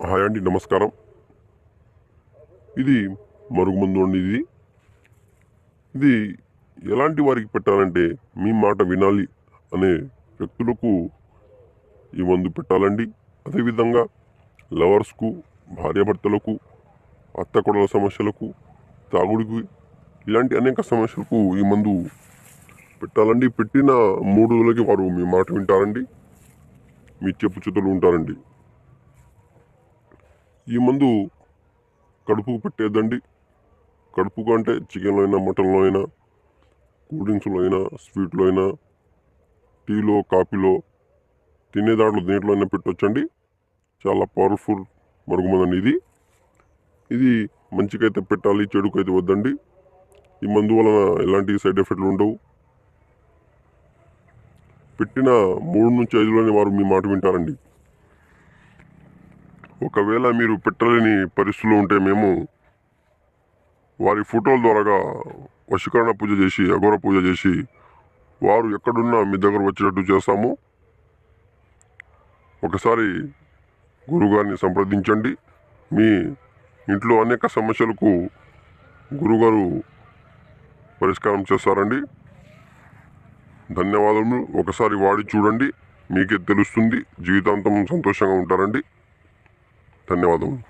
Hi అండి, నమస్కారం. ఇది మరుగుమందు అండి. ఇది ఎలాంటి వారికి పెట్టాలంటే, మీ మాట వినాలి అనే వ్యక్తులకు ఈ మందు పెట్టాలండి. అదేవిధంగా లవర్స్కు, భార్యాభర్తలకు, అత్తకొడల సమస్యలకు, తాగుడికి, ఇలాంటి అనేక సమస్యలకు ఈ మందు పెట్టాలండి. పెట్టిన 3 రోజులకి వారు మీ మాట వింటారండి, మీ చెప్పుచేతలు ఉంటారండి. ఈ మందు కడుపుకు పెట్టేద్దండి. కడుపుకు అంటే చికెన్లో అయినా, మటన్లో అయినా, కూల్ డ్రింక్స్లో అయినా, స్వీట్లో అయినా, టీలో, కాఫీలో, తినే దేంట్లో అయినా పెట్టొచ్చండి. చాలా పవర్ఫుల్ మరుగుమందండి ఇది. ఇది మంచికైతే పెట్టాలి, చెడుకైతే వద్దండి. ఈ మందు వలన ఎలాంటి సైడ్ ఎఫెక్ట్లు ఉండవు. పెట్టిన 3 నుంచి 5 రోజుల్లోనే వారు మీ మాట వింటారండి. ఒకవేళ మీరు పెట్టలేని పరిస్థితుల్లో ఉంటే మేము వారి ఫోటోల ద్వారా వశీకరణ పూజ చేసి, అఘోర పూజ చేసి, వారు ఎక్కడున్నా మీ దగ్గర వచ్చేటట్టు చేస్తాము. ఒకసారి గురుగారిని సంప్రదించండి. మీ ఇంట్లో అనేక సమస్యలకు గురుగారు పరిష్కారం చేస్తారండి. ధన్యవాదములు. ఒకసారి వాడి చూడండి, మీకే తెలుస్తుంది. జీవితాంతం సంతోషంగా ఉంటారండి. ధన్యవాదములు.